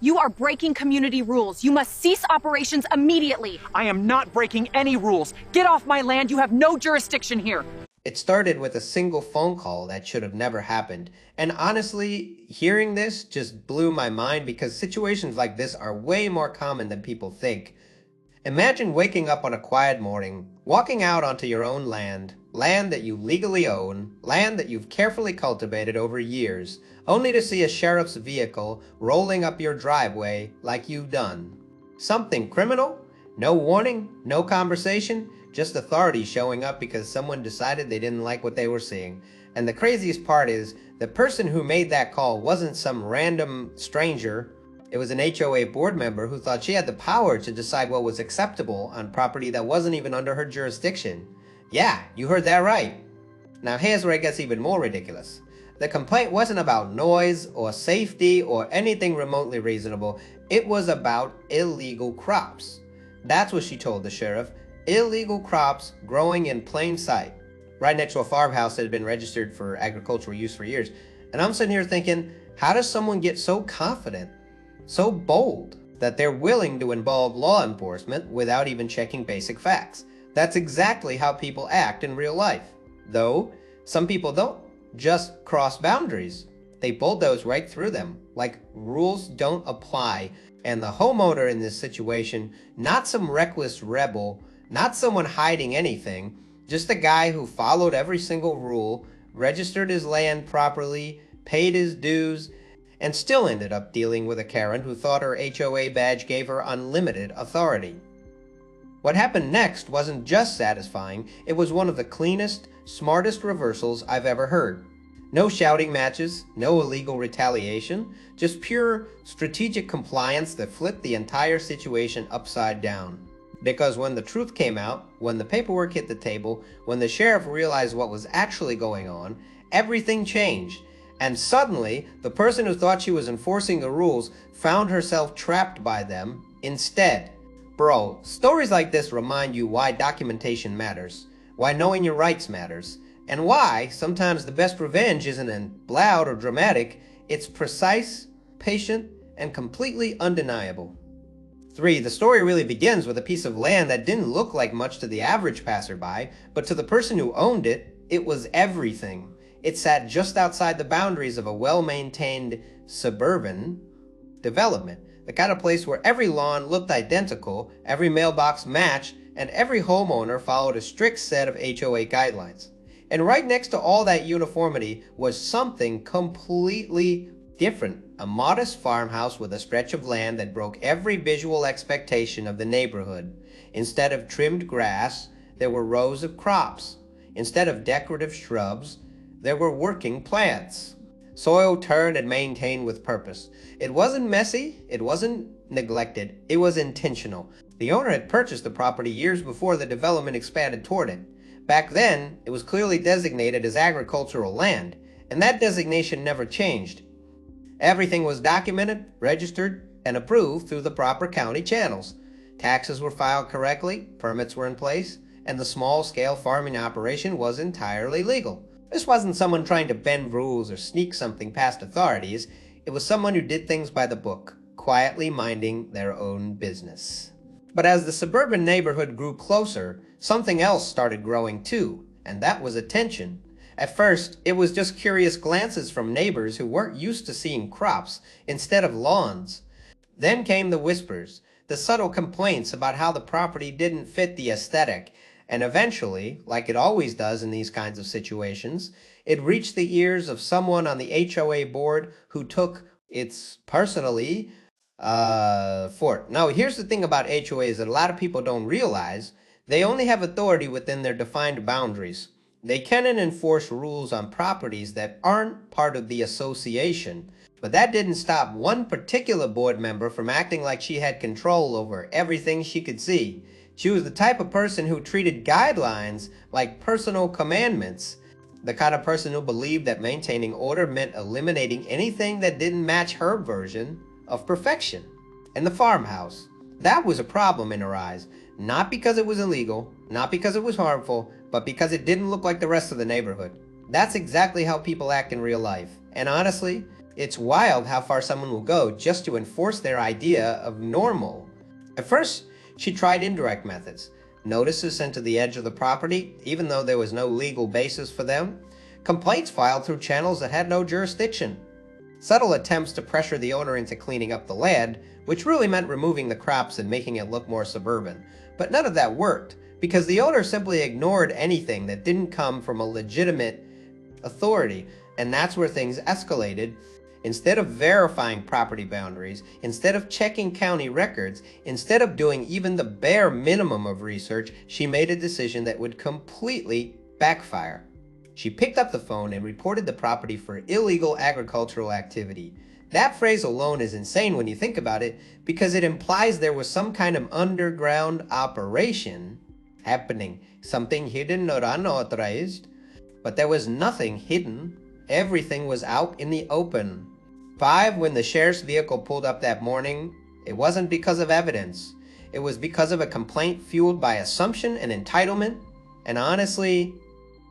You are breaking community rules. You must cease operations immediately. I am not breaking any rules. Get off my land. You have no jurisdiction here. It started with a single phone call that should have never happened. And honestly, hearing this just blew my mind because situations like this are way more common than people think. Imagine waking up on a quiet morning, walking out onto your own land, land that you legally own, land that you've carefully cultivated over years, only to see a sheriff's vehicle rolling up your driveway like you've done. Something criminal? No warning, no conversation, just authority showing up because someone decided they didn't like what they were seeing. And the craziest part is, the person who made that call wasn't some random stranger. It was an HOA board member who thought she had the power to decide what was acceptable on property that wasn't even under her jurisdiction. Yeah, you heard that right. Now here's where it gets even more ridiculous. The complaint wasn't about noise or safety or anything remotely reasonable. It was about illegal crops. That's what she told the sheriff. Illegal crops growing in plain sight, right next to a farmhouse that had been registered for agricultural use for years. And I'm sitting here thinking, how does someone get so confident, so bold, that they're willing to involve law enforcement without even checking basic facts? That's exactly how people act in real life. Though, some people don't just cross boundaries. They bulldoze right through them, like rules don't apply. And the homeowner in this situation, not some reckless rebel, not someone hiding anything, just a guy who followed every single rule, registered his land properly, paid his dues, and still ended up dealing with a Karen who thought her HOA badge gave her unlimited authority. What happened next wasn't just satisfying, it was one of the cleanest, smartest reversals I've ever heard. No shouting matches, no illegal retaliation, just pure strategic compliance that flipped the entire situation upside down. Because when the truth came out, when the paperwork hit the table, when the sheriff realized what was actually going on, everything changed. And suddenly, the person who thought she was enforcing the rules found herself trapped by them instead. Bro, stories like this remind you why documentation matters, why knowing your rights matters, and why sometimes the best revenge isn't loud or dramatic, it's precise, patient, and completely undeniable. 3. The story really begins with a piece of land that didn't look like much to the average passerby, but to the person who owned it, it was everything. It sat just outside the boundaries of a well-maintained suburban development, the kind of place where every lawn looked identical, every mailbox matched, and every homeowner followed a strict set of HOA guidelines. And right next to all that uniformity was something completely different. A modest farmhouse with a stretch of land that broke every visual expectation of the neighborhood. Instead of trimmed grass, there were rows of crops. Instead of decorative shrubs, there were working plants. Soil turned and maintained with purpose. It wasn't messy, it wasn't neglected, it was intentional. The owner had purchased the property years before the development expanded toward it. Back then, it was clearly designated as agricultural land, and that designation never changed. Everything was documented, registered, and approved through the proper county channels. Taxes were filed correctly, permits were in place, and the small-scale farming operation was entirely legal. This wasn't someone trying to bend rules or sneak something past authorities. It was someone who did things by the book, quietly minding their own business. But as the suburban neighborhood grew closer, something else started growing too, and that was attention. At first, it was just curious glances from neighbors who weren't used to seeing crops instead of lawns. Then came the whispers, the subtle complaints about how the property didn't fit the aesthetic, and eventually, like it always does in these kinds of situations, it reached the ears of someone on the HOA board who took its personally fort. Now, here's the thing about HOAs that a lot of people don't realize. They only have authority within their defined boundaries. They cannot enforce rules on properties that aren't part of the association. But that didn't stop one particular board member from acting like she had control over everything she could see. She was the type of person who treated guidelines like personal commandments. The kind of person who believed that maintaining order meant eliminating anything that didn't match her version of perfection. And the farmhouse, that was a problem in her eyes. Not because it was illegal, not because it was harmful, but because it didn't look like the rest of the neighborhood. That's exactly how people act in real life. And honestly, It's wild how far someone will go just to enforce their idea of normal. At first, she tried indirect methods. Notices sent to the edge of the property, even though there was no legal basis for them. Complaints filed through channels that had no jurisdiction. Subtle attempts to pressure the owner into cleaning up the land, which really meant removing the crops and making it look more suburban. But none of that worked, because the owner simply ignored anything that didn't come from a legitimate authority, and that's where things escalated. Instead of verifying property boundaries, instead of checking county records, instead of doing even the bare minimum of research, she made a decision that would completely backfire. She picked up the phone and reported the property for illegal agricultural activity. That phrase alone is insane when you think about it, because it implies there was some kind of underground operation happening, something hidden or unauthorized. But there was nothing hidden. Everything was out in the open. 5, when the sheriff's vehicle pulled up that morning, it wasn't because of evidence. It was because of a complaint fueled by assumption and entitlement. And honestly,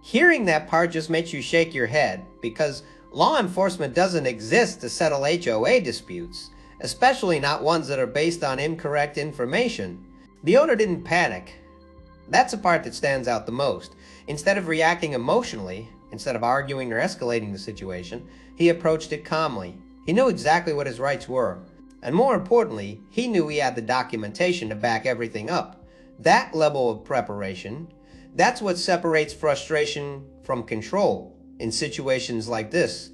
hearing that part just makes you shake your head, because law enforcement doesn't exist to settle HOA disputes, especially not ones that are based on incorrect information. The owner didn't panic. That's the part that stands out the most. Instead of reacting emotionally, instead of arguing or escalating the situation, he approached it calmly. He knew exactly what his rights were. And more importantly, he knew he had the documentation to back everything up. That level of preparation, that's what separates frustration from control in situations like this.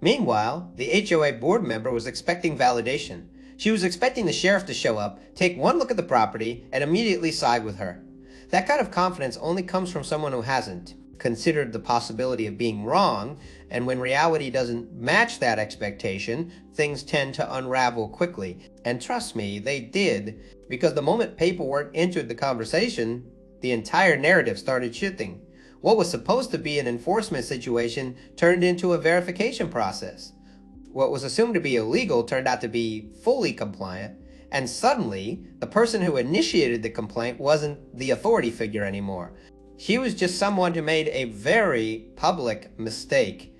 Meanwhile, the HOA board member was expecting validation. She was expecting the sheriff to show up, take one look at the property, and immediately side with her. That kind of confidence only comes from someone who hasn't considered the possibility of being wrong, and when reality doesn't match that expectation, things tend to unravel quickly. And trust me, they did, because the moment paperwork entered the conversation, the entire narrative started shifting. What was supposed to be an enforcement situation turned into a verification process. What was assumed to be illegal turned out to be fully compliant, and suddenly, the person who initiated the complaint wasn't the authority figure anymore. She was just someone who made a very public mistake.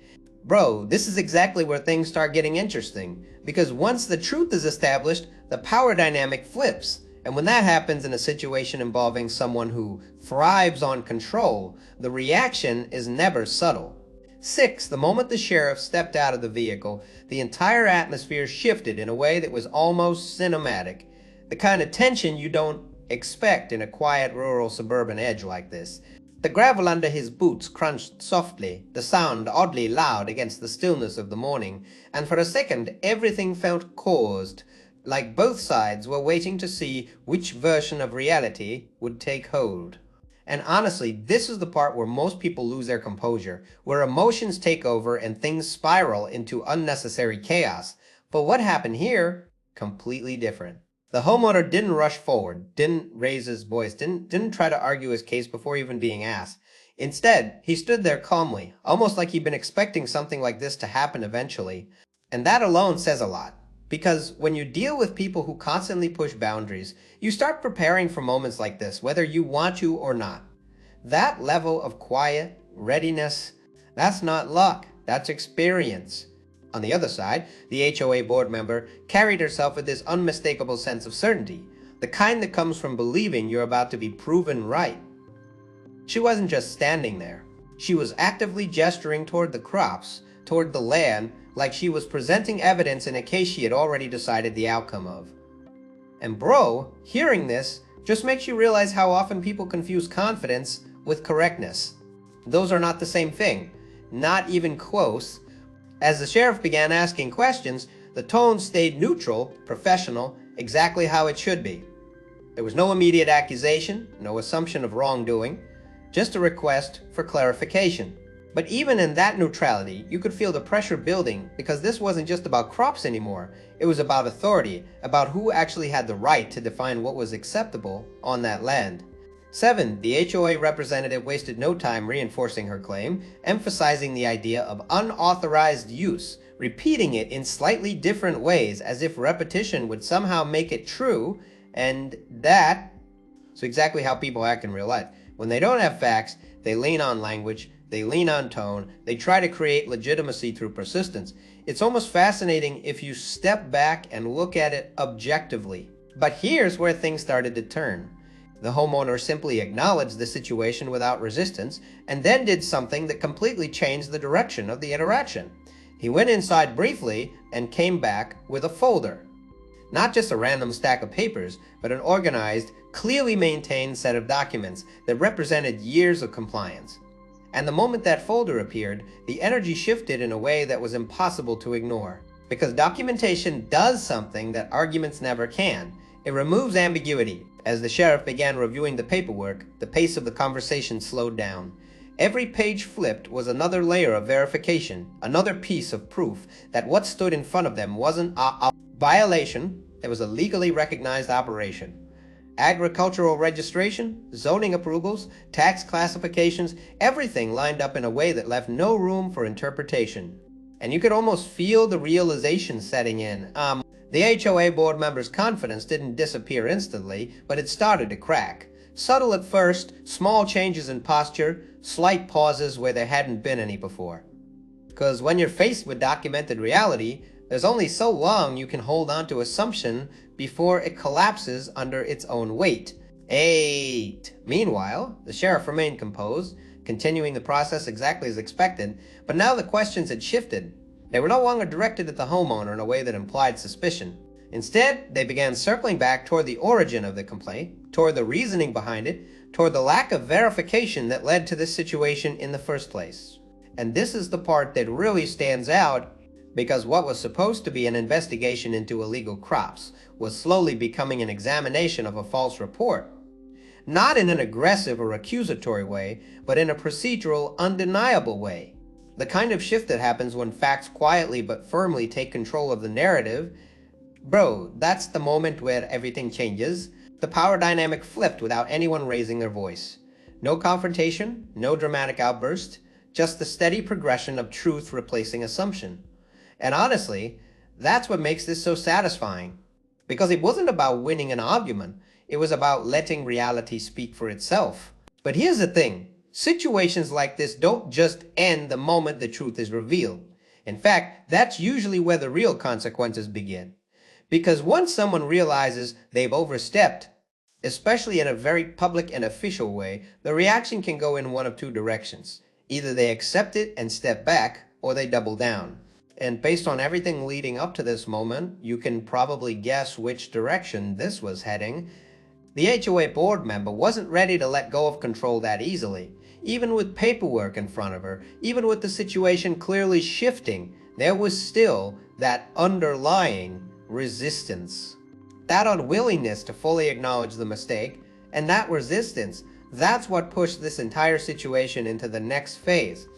Bro, this is exactly where things start getting interesting, because once the truth is established, the power dynamic flips. And when that happens in a situation involving someone who thrives on control, the reaction is never subtle. 6, the moment the sheriff stepped out of the vehicle, the entire atmosphere shifted in a way that was almost cinematic. The kind of tension you don't expect in a quiet rural suburban edge like this. The gravel under his boots crunched softly, the sound oddly loud against the stillness of the morning, and for a second everything felt caused, like both sides were waiting to see which version of reality would take hold. And honestly, this is the part where most people lose their composure, where emotions take over and things spiral into unnecessary chaos. But what happened here? Completely different. The homeowner didn't rush forward, didn't raise his voice, didn't try to argue his case before even being asked. Instead, he stood there calmly, almost like he'd been expecting something like this to happen eventually. And that alone says a lot. Because when you deal with people who constantly push boundaries, you start preparing for moments like this, whether you want to or not. That level of quiet, readiness, that's not luck, that's experience. On the other side, the HOA board member carried herself with this unmistakable sense of certainty, the kind that comes from believing you're about to be proven right. She wasn't just standing there. She was actively gesturing toward the crops, toward the land, like she was presenting evidence in a case she had already decided the outcome of. And bro, hearing this just makes you realize how often people confuse confidence with correctness. Those are not the same thing, not even close. As the sheriff began asking questions, the tone stayed neutral, professional, exactly how it should be. There was no immediate accusation, no assumption of wrongdoing, just a request for clarification. But even in that neutrality, you could feel the pressure building, because this wasn't just about crops anymore. It was about authority, about who actually had the right to define what was acceptable on that land. 7, the HOA representative wasted no time reinforcing her claim, emphasizing the idea of unauthorized use, repeating it in slightly different ways as if repetition would somehow make it true, and that's exactly how people act in real life. When they don't have facts, they lean on language, they lean on tone, they try to create legitimacy through persistence. It's almost fascinating if you step back and look at it objectively. But here's where things started to turn. The homeowner simply acknowledged the situation without resistance and then did something that completely changed the direction of the interaction. He went inside briefly and came back with a folder. Not just a random stack of papers, but an organized, clearly maintained set of documents that represented years of compliance. And the moment that folder appeared, the energy shifted in a way that was impossible to ignore. Because documentation does something that arguments never can. It removes ambiguity. As the sheriff began reviewing the paperwork, the pace of the conversation slowed down. Every page flipped was another layer of verification, another piece of proof that what stood in front of them wasn't a violation, it was a legally recognized operation. Agricultural registration, zoning approvals, tax classifications, everything lined up in a way that left no room for interpretation. And you could almost feel the realization setting in. The HOA board members' confidence didn't disappear instantly, but it started to crack. Subtle at first, small changes in posture, slight pauses where there hadn't been any before. Because when you're faced with documented reality, there's only so long you can hold on to assumption before it collapses under its own weight. Meanwhile, the sheriff remained composed, continuing the process exactly as expected, but now the questions had shifted. They were no longer directed at the homeowner in a way that implied suspicion. Instead, they began circling back toward the origin of the complaint, toward the reasoning behind it, toward the lack of verification that led to this situation in the first place. And this is the part that really stands out, because what was supposed to be an investigation into illegal crops was slowly becoming an examination of a false report. Not in an aggressive or accusatory way, but in a procedural, undeniable way. The kind of shift that happens when facts quietly but firmly take control of the narrative. Bro, that's the moment where everything changes. The power dynamic flipped without anyone raising their voice. No confrontation, no dramatic outburst, just the steady progression of truth replacing assumption. And honestly, that's what makes this so satisfying. Because it wasn't about winning an argument, it was about letting reality speak for itself. But here's the thing. Situations like this don't just end the moment the truth is revealed. In fact, that's usually where the real consequences begin. Because once someone realizes they've overstepped, especially in a very public and official way, the reaction can go in one of two directions. Either they accept it and step back, or they double down. And based on everything leading up to this moment, you can probably guess which direction this was heading. The HOA board member wasn't ready to let go of control that easily. Even with paperwork in front of her, even with the situation clearly shifting, there was still that underlying resistance. That unwillingness to fully acknowledge the mistake, and that resistance, that's what pushed this entire situation into the next phase.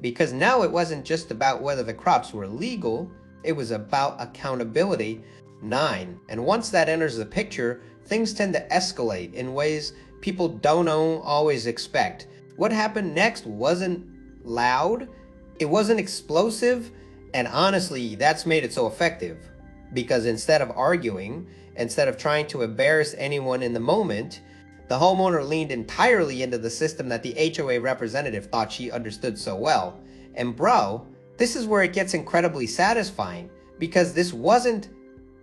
Because now it wasn't just about whether the crops were legal, it was about accountability. And once that enters the picture, things tend to escalate in ways people don't always expect. What happened next wasn't loud, it wasn't explosive, and honestly, that's made it so effective. Because instead of arguing, instead of trying to embarrass anyone in the moment, the homeowner leaned entirely into the system that the HOA representative thought she understood so well. And bro, this is where it gets incredibly satisfying, because this wasn't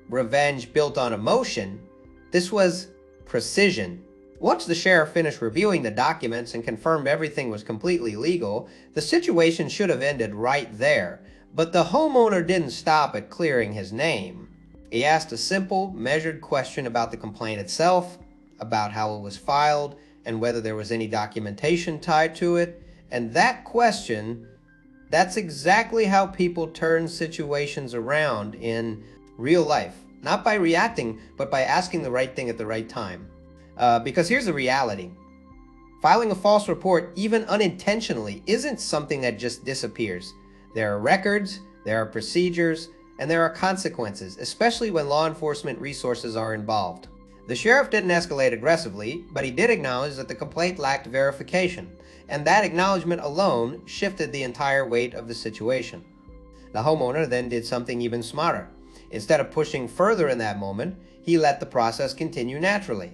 revenge built on emotion, this was precision. Once the sheriff finished reviewing the documents and confirmed everything was completely legal, the situation should have ended right there. But the homeowner didn't stop at clearing his name. He asked a simple, measured question about the complaint itself, about how it was filed, and whether there was any documentation tied to it. And that question, that's exactly how people turn situations around in real life. Not by reacting, but by asking the right thing at the right time. Because here's the reality. Filing a false report, even unintentionally, isn't something that just disappears. There are records, there are procedures, and there are consequences, especially when law enforcement resources are involved. The sheriff didn't escalate aggressively, but he did acknowledge that the complaint lacked verification, and that acknowledgement alone shifted the entire weight of the situation. The homeowner then did something even smarter. Instead of pushing further in that moment, he let the process continue naturally.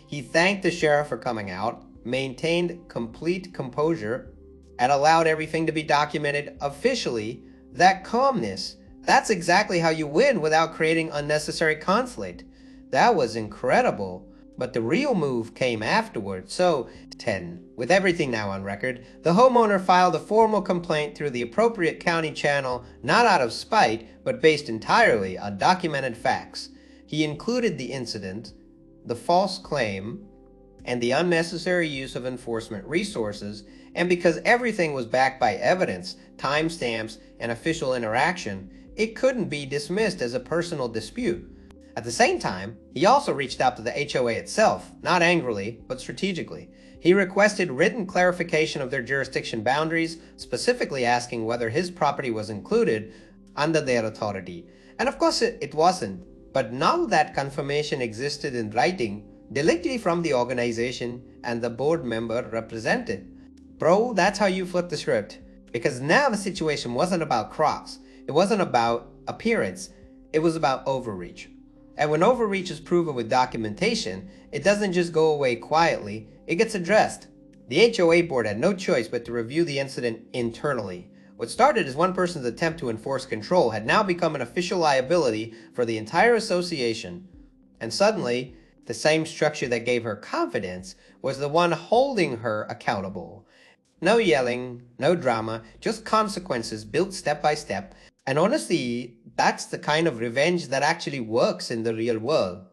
He thanked the sheriff for coming out, maintained complete composure, and allowed everything to be documented officially, that calmness, that's exactly how you win without creating unnecessary conflict. That was incredible. But the real move came afterward. So, 10. With everything now on record, the homeowner filed a formal complaint through the appropriate county channel, not out of spite, but based entirely on documented facts. He included the incident, the false claim, and the unnecessary use of enforcement resources, and because everything was backed by evidence, timestamps, and official interaction, it couldn't be dismissed as a personal dispute. At the same time, he also reached out to the HOA itself, not angrily, but strategically. He requested written clarification of their jurisdiction boundaries, specifically asking whether his property was included under their authority. And of course it wasn't, but now that confirmation existed in writing, directly from the organization and the board member represented. Bro, that's how you flip the script. Because now the situation wasn't about crops. It wasn't about appearance. It was about overreach. And when overreach is proven with documentation, it doesn't just go away quietly, it gets addressed. The HOA board had no choice but to review the incident internally. What started as one person's attempt to enforce control had now become an official liability for the entire association. And suddenly, the same structure that gave her confidence was the one holding her accountable. No yelling, no drama, just consequences built step by step. And honestly, that's the kind of revenge that actually works in the real world.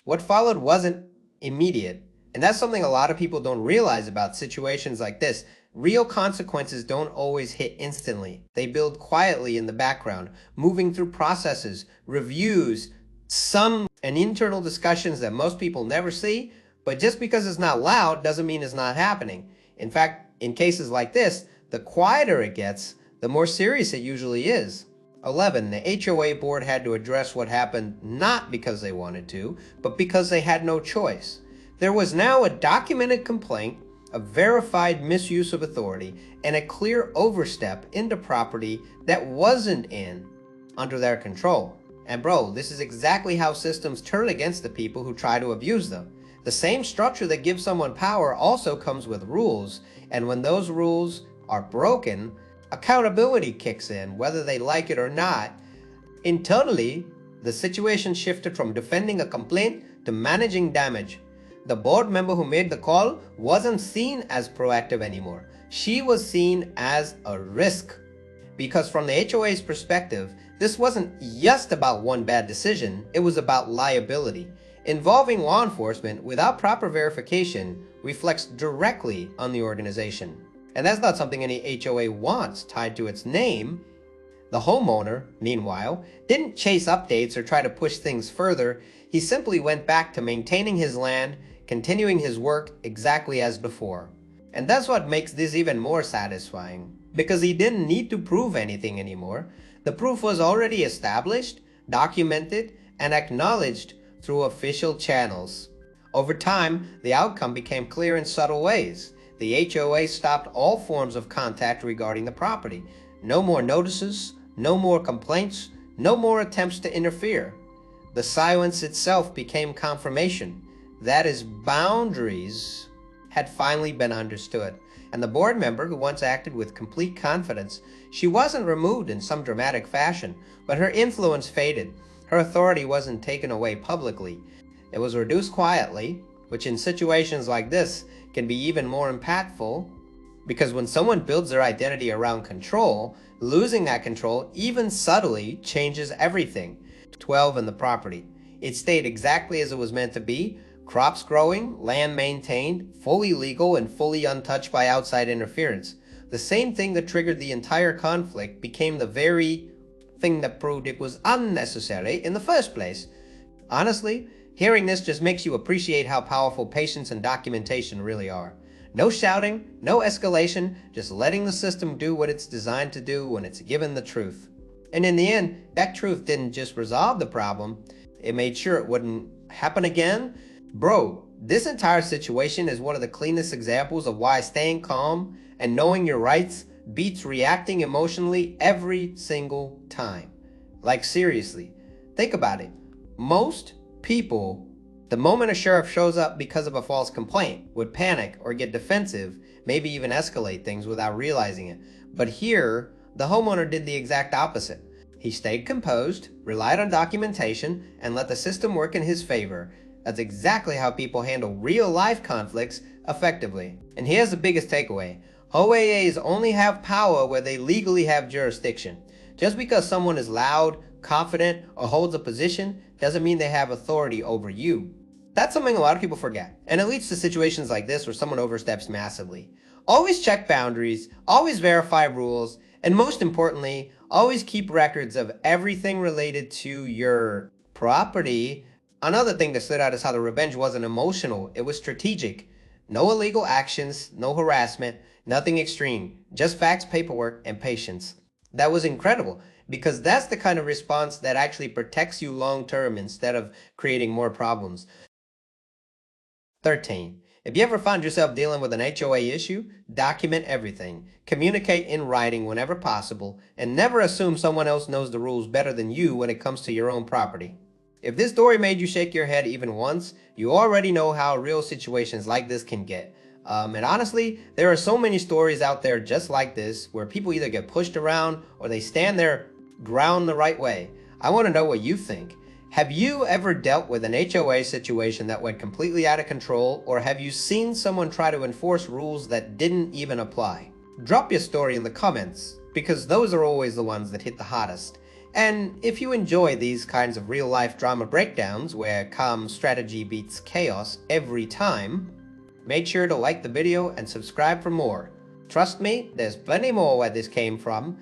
What followed wasn't immediate, and that's something a lot of people don't realize about situations like this. Real consequences don't always hit instantly. They build quietly in the background, moving through processes, reviews, and internal discussions that most people never see, but just because it's not loud doesn't mean it's not happening. In fact, in cases like this, the quieter it gets, the more serious it usually is. 11. The HOA board had to address what happened not because they wanted to, but because they had no choice. There was now a documented complaint, a verified misuse of authority, and a clear overstep into property that wasn't under their control. And bro, this is exactly how systems turn against the people who try to abuse them. The same structure that gives someone power also comes with rules, and when those rules are broken, accountability kicks in, whether they like it or not. Internally, the situation shifted from defending a complaint to managing damage. The board member who made the call wasn't seen as proactive anymore. She was seen as a risk. Because from the HOA's perspective, this wasn't just about one bad decision, it was about liability. Involving law enforcement without proper verification reflects directly on the organization. And that's not something any HOA wants tied to its name. The homeowner, meanwhile, didn't chase updates or try to push things further. He simply went back to maintaining his land, continuing his work exactly as before. And that's what makes this even more satisfying, because he didn't need to prove anything anymore. The proof was already established, documented, and acknowledged through official channels. Over time, the outcome became clear in subtle ways. The HOA stopped all forms of contact regarding the property. No more notices, no more complaints, no more attempts to interfere. The silence itself became confirmation that his boundaries had finally been understood. And the board member who once acted with complete confidence, she wasn't removed in some dramatic fashion, but her influence faded. Her authority wasn't taken away publicly. It was reduced quietly, which in situations like this can be even more impactful, because when someone builds their identity around control, losing that control, even subtly, changes everything. 12. In the property. It stayed exactly as it was meant to be. Crops growing, land maintained, fully legal and fully untouched by outside interference. The same thing that triggered the entire conflict became the very thing that proved it was unnecessary in the first place. Honestly, hearing this just makes you appreciate how powerful patience and documentation really are. No shouting, no escalation, just letting the system do what it's designed to do when it's given the truth. And in the end, that truth didn't just resolve the problem, it made sure it wouldn't happen again. Bro, this entire situation is one of the cleanest examples of why staying calm and knowing your rights beats reacting emotionally every single time. Like seriously, think about it. Most people The moment a sheriff shows up because of a false complaint, would panic or get defensive, maybe even escalate things without realizing it. But here, the homeowner did the exact opposite. He stayed composed, relied on documentation, and let the system work in his favor. That's exactly how people handle real-life conflicts effectively. And here's the biggest takeaway. HOAs only have power where they legally have jurisdiction. Just because someone is loud, confident, or holds a position doesn't mean they have authority over you. That's something a lot of people forget, and it leads to situations like this where someone oversteps massively. Always check boundaries, always verify rules, and most importantly, always keep records of everything related to your property. Another thing that stood out is how the revenge wasn't emotional, it was strategic. No illegal actions, no harassment, nothing extreme, just facts, paperwork, and patience. That was incredible, because that's the kind of response that actually protects you long term instead of creating more problems. 13. If you ever find yourself dealing with an HOA issue, document everything. Communicate in writing whenever possible, and never assume someone else knows the rules better than you when it comes to your own property. If this story made you shake your head even once, you already know how real situations like this can get. And honestly, there are so many stories out there just like this, where people either get pushed around or they stand their ground the right way. I want to know what you think. Have you ever dealt with an HOA situation that went completely out of control, or have you seen someone try to enforce rules that didn't even apply? Drop your story in the comments, because those are always the ones that hit the hottest. And if you enjoy these kinds of real-life drama breakdowns where calm strategy beats chaos every time, make sure to like the video and subscribe for more. Trust me, there's plenty more where this came from.